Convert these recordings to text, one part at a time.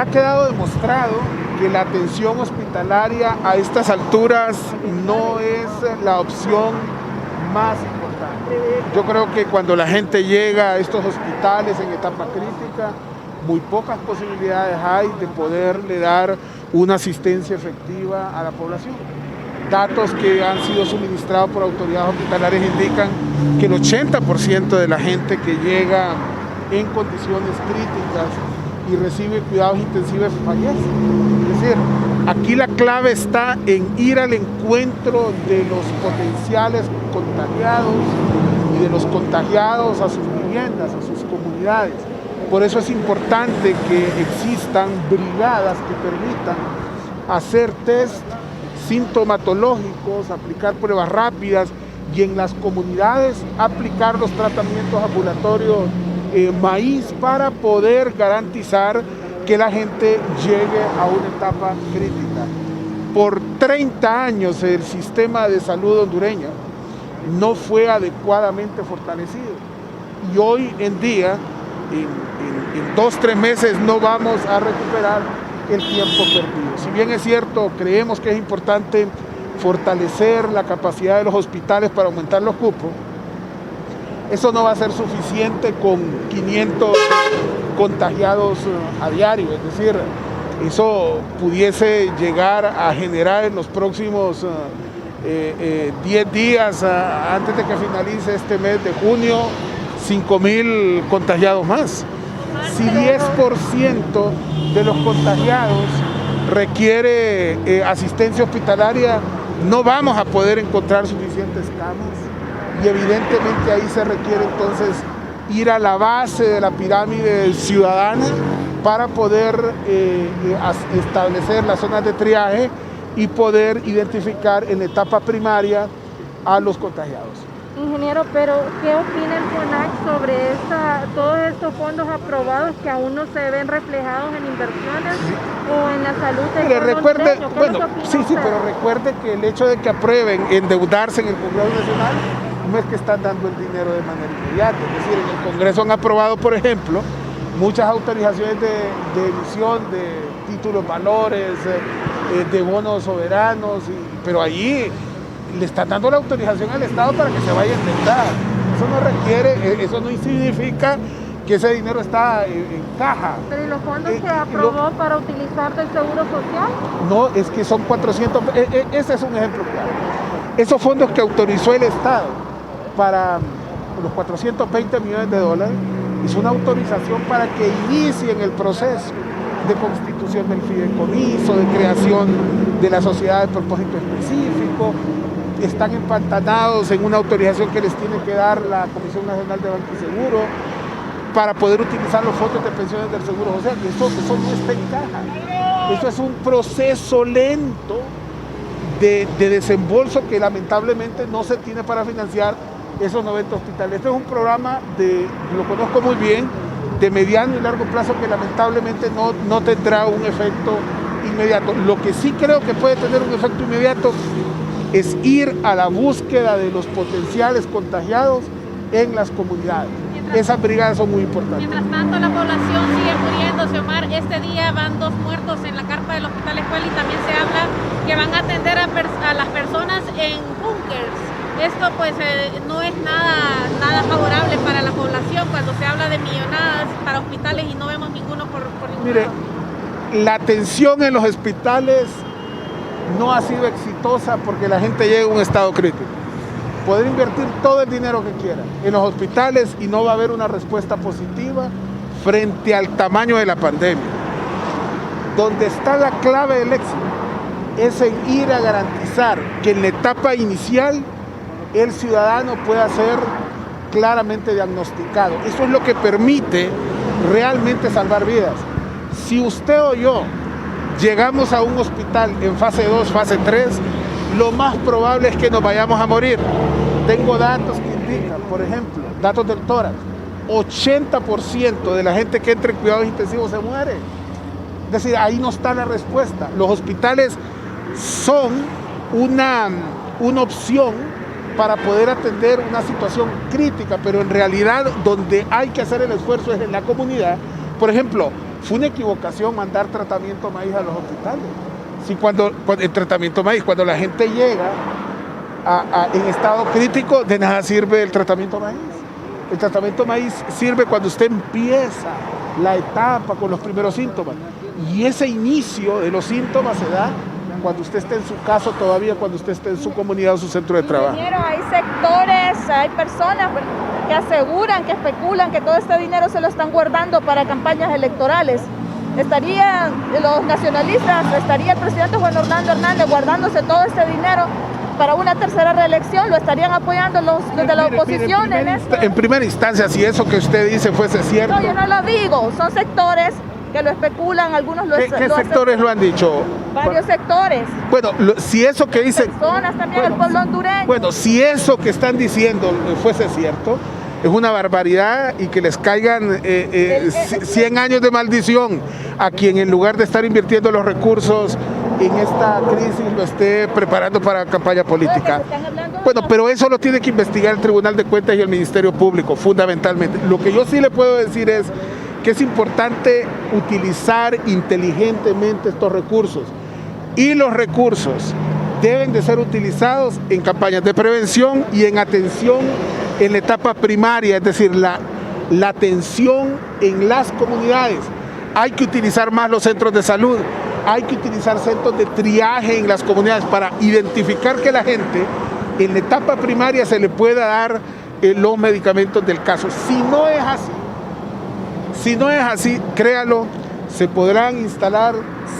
Ha quedado demostrado que la atención hospitalaria a estas alturas no es la opción más importante. Yo creo que cuando la gente llega a estos hospitales en etapa crítica, muy pocas posibilidades hay de poderle dar una asistencia efectiva a la población. Datos que han sido suministrados por autoridades hospitalarias indican que el 80% de la gente que llega en condiciones críticas y recibe cuidados intensivos fallece. Es decir, aquí la clave está en ir al encuentro de los potenciales contagiados y de los contagiados a sus viviendas, a sus comunidades. Por eso es importante que existan brigadas que permitan hacer test sintomatológicos, aplicar pruebas rápidas y en las comunidades aplicar los tratamientos ambulatorios maíz para poder garantizar que la gente llegue a una etapa crítica. Por 30 años el sistema de salud hondureño no fue adecuadamente fortalecido y hoy en día, en 2-3 meses no vamos a recuperar el tiempo perdido. Si bien es cierto, creemos que es importante fortalecer la capacidad de los hospitales para aumentar los cupos, eso no va a ser suficiente con 500 contagiados a diario, es decir, eso pudiese llegar a generar en los próximos 10 días, antes de que finalice este mes de junio, 5,000 contagiados más. Si 10% de los contagiados requiere asistencia hospitalaria, no vamos a poder encontrar suficientes camas. Y evidentemente ahí se requiere entonces ir a la base de la pirámide ciudadana para poder establecer las zonas de triaje y poder identificar en la etapa primaria a los contagiados. Ingeniero, pero ¿qué opina el FONAC sobre todos estos fondos aprobados que aún no se ven reflejados en inversiones o en la salud del pueblo hondureño? Pero recuerde que el hecho de que aprueben endeudarse en el Congreso Nacional no es que están dando el dinero de manera inmediata. Es decir, en el Congreso han aprobado, por ejemplo, muchas autorizaciones de emisión de títulos valores, de bonos soberanos, pero allí le están dando la autorización al Estado para que se vaya a endeudar. Eso no requiere, eso no significa que ese dinero está en caja. ¿Pero y los fondos que aprobó para utilizar del Seguro Social? No, es que son 400, ese es un ejemplo claro. Esos fondos que autorizó el Estado para los 420 millones de dólares es una autorización para que inicien el proceso de constitución del fideicomiso, de creación de la sociedad de propósito específico. Están empantanados en una autorización que les tiene que dar la Comisión Nacional de Banco y Seguro para poder utilizar los fondos de pensiones del Seguro Social. Eso no está en caja. Eso es un proceso lento de desembolso que lamentablemente no se tiene para financiar esos 90 hospitales. Este es un programa, lo conozco muy bien, de mediano y largo plazo que lamentablemente no tendrá un efecto inmediato. Lo que sí creo que puede tener un efecto inmediato es ir a la búsqueda de los potenciales contagiados en las comunidades. Esas brigadas son muy importantes. Mientras tanto, la población sigue muriéndose, Omar. Este día van 2 muertos en la carpa del Hospital Escuela y también se habla que van a atender a las personas en búnkers. Esto pues no es nada favorable para la población cuando se habla de millonadas para hospitales y no vemos ninguno por ningún Mire, lado. la atención en los hospitales no ha sido exitosa porque la gente llega a un estado crítico. Poder invertir todo el dinero que quiera en los hospitales y no va a haber una respuesta positiva frente al tamaño de la pandemia. Donde está la clave del éxito es en ir a garantizar que en la etapa inicial el ciudadano pueda ser claramente diagnosticado. Eso es lo que permite realmente salvar vidas. Si usted o yo llegamos a un hospital en fase 2, fase 3, lo más probable es que nos vayamos a morir. Tengo datos que indican, por ejemplo, datos del tórax, 80% de la gente que entra en cuidados intensivos se muere. Es decir, ahí no está la respuesta. Los hospitales son una opción para poder atender una situación crítica, pero en realidad donde hay que hacer el esfuerzo es en la comunidad. Por ejemplo, fue una equivocación mandar tratamiento maíz a los hospitales. Sí, cuando el tratamiento maíz, cuando la gente llega en estado crítico, de nada sirve el tratamiento maíz. El tratamiento maíz sirve cuando usted empieza la etapa con los primeros síntomas. Y ese inicio de los síntomas se da cuando usted esté en su casa todavía, cuando usted esté en su comunidad o su centro de trabajo. Ingeniero, hay sectores, hay personas que aseguran, que especulan que todo este dinero se lo están guardando para campañas electorales. ¿Estarían los nacionalistas, estaría el presidente Juan Orlando Hernández guardándose todo este dinero para una tercera reelección? ¿Lo estarían apoyando los de la oposición en esto? En primera instancia, si eso que usted dice fuese cierto... No, yo no lo digo, son sectores que lo especulan, algunos lo ¿Qué sectores lo han dicho? Varios sectores. Bueno, si eso que dicen... Personas también, el pueblo hondureño. Bueno, si eso que están diciendo fuese cierto, es una barbaridad, y que les caigan 100 años de maldición a quien, en lugar de estar invirtiendo los recursos en esta crisis, lo esté preparando para campaña política. Bueno, pero eso lo tiene que investigar el Tribunal de Cuentas y el Ministerio Público, fundamentalmente. Lo que yo sí le puedo decir es que es importante utilizar inteligentemente estos recursos, y los recursos deben de ser utilizados en campañas de prevención y en atención en la etapa primaria, es decir, la atención en las comunidades. Hay que utilizar más los centros de salud, hay que utilizar centros de triaje en las comunidades para identificar que la gente en la etapa primaria se le pueda dar los medicamentos del caso. Si no es así, créalo, se podrán instalar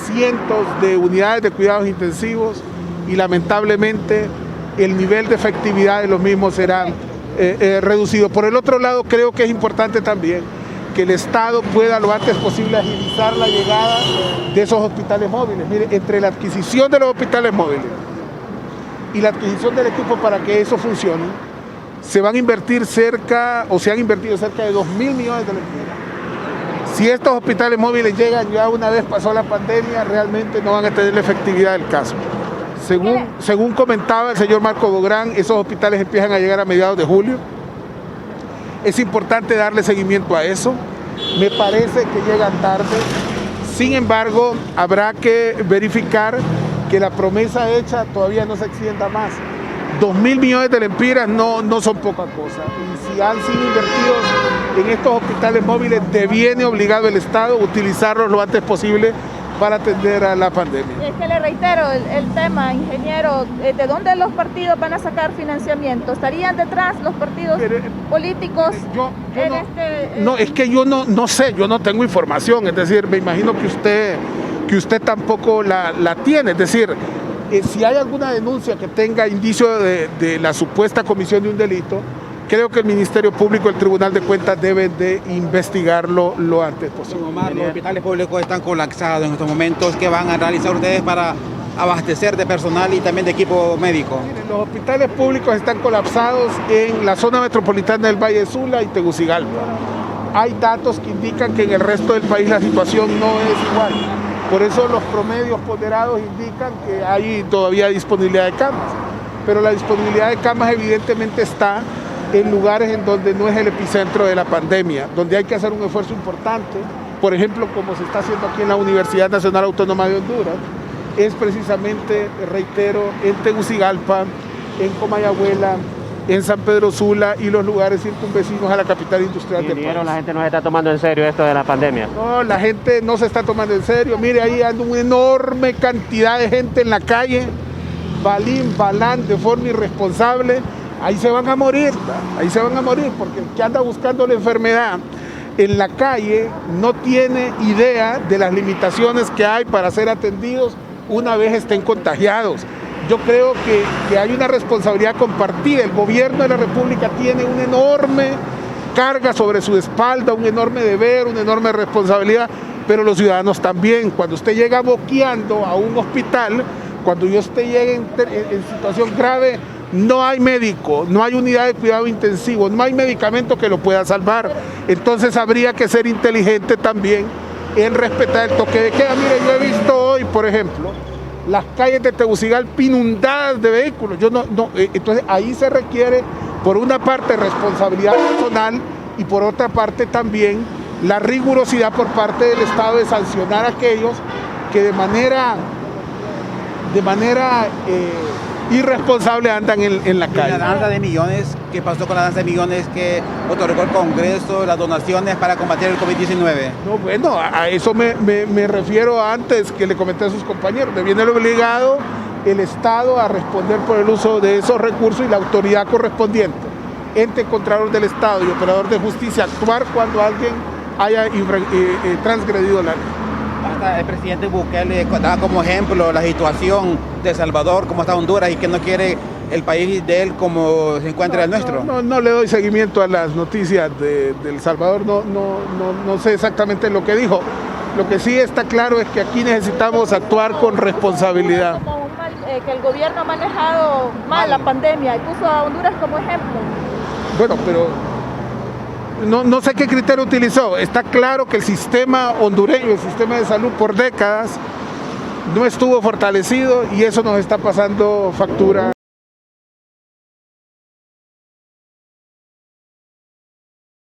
cientos de unidades de cuidados intensivos y lamentablemente el nivel de efectividad de los mismos será reducido. Por el otro lado, creo que es importante también que el Estado pueda lo antes posible agilizar la llegada de esos hospitales móviles. Mire, entre la adquisición de los hospitales móviles y la adquisición del equipo para que eso funcione, se van a invertir se han invertido cerca de 2.000 millones de lempiras. Si estos hospitales móviles llegan ya una vez pasó la pandemia, realmente no van a tener la efectividad del caso. Según comentaba el señor Marco Bográn, esos hospitales empiezan a llegar a mediados de julio. Es importante darle seguimiento a eso. Me parece que llegan tarde. Sin embargo, habrá que verificar que la promesa hecha todavía no se extienda más. 2.000 millones de lempiras no son poca cosa. Y si han sido invertidos en estos hospitales móviles, deviene obligado el Estado a utilizarlos lo antes posible para atender a la pandemia. Es que le reitero el tema, ingeniero, ¿de dónde los partidos van a sacar financiamiento? ¿Estarían detrás los partidos políticos? No, es que yo no sé, yo no tengo información, es decir, me imagino que usted tampoco la tiene, es decir, si hay alguna denuncia que tenga indicio de la supuesta comisión de un delito, creo que el Ministerio Público y el Tribunal de Cuentas deben de investigarlo lo antes posible. Omar, los hospitales públicos están colapsados en estos momentos. ¿Qué van a realizar ustedes para abastecer de personal y también de equipo médico? Miren, los hospitales públicos están colapsados en la zona metropolitana del Valle de Sula y Tegucigalpa. Hay datos que indican que en el resto del país la situación no es igual. Por eso los promedios ponderados indican que hay todavía disponibilidad de camas. Pero la disponibilidad de camas evidentemente está en lugares en donde no es el epicentro de la pandemia, donde hay que hacer un esfuerzo importante, por ejemplo, como se está haciendo aquí en la Universidad Nacional Autónoma de Honduras, es precisamente, reitero, en Tegucigalpa, en Comayagüela, en San Pedro Sula y los lugares circunvecinos a la capital industrial del país. La gente no se está tomando en serio esto de la pandemia. No, la gente no se está tomando en serio. Mire, ahí anda una enorme cantidad de gente en la calle, balán, de forma irresponsable. Ahí se van a morir, porque el que anda buscando la enfermedad en la calle no tiene idea de las limitaciones que hay para ser atendidos una vez estén contagiados. Yo creo que hay una responsabilidad compartida. El gobierno de la República tiene una enorme carga sobre su espalda, un enorme deber, una enorme responsabilidad, pero los ciudadanos también. Cuando usted llega boqueando a un hospital, cuando usted llega en situación grave, no hay médico, no hay unidad de cuidado intensivo, no hay medicamento que lo pueda salvar. Entonces habría que ser inteligente también en respetar el toque de queda. Mire, yo he visto hoy, por ejemplo, las calles de Tegucigalpa inundadas de vehículos. Entonces ahí se requiere, por una parte, responsabilidad personal y por otra parte también la rigurosidad por parte del Estado de sancionar a aquellos que de manera irresponsable andan en la Y calle. la danza de millones, ¿qué pasó con la danza de millones que otorgó el Congreso, las donaciones para combatir el COVID-19? No, bueno, a eso me refiero antes que le comenté a sus compañeros. Viene el obligado el Estado a responder por el uso de esos recursos y la autoridad correspondiente, ente contralor del Estado y operador de justicia, actuar cuando alguien haya transgredido la ley. Hasta el presidente Bukele daba como ejemplo la situación de El Salvador, cómo está Honduras y que no quiere el país de él como se encuentra el nuestro. No le doy seguimiento a las noticias de El Salvador, no sé exactamente lo que dijo. Lo que sí está claro es que aquí necesitamos actuar con responsabilidad. Como que el gobierno ha manejado mal la pandemia y puso a Honduras como ejemplo. Bueno, pero no sé qué criterio utilizó. Está claro que el sistema hondureño, el sistema de salud por décadas, no estuvo fortalecido y eso nos está pasando factura.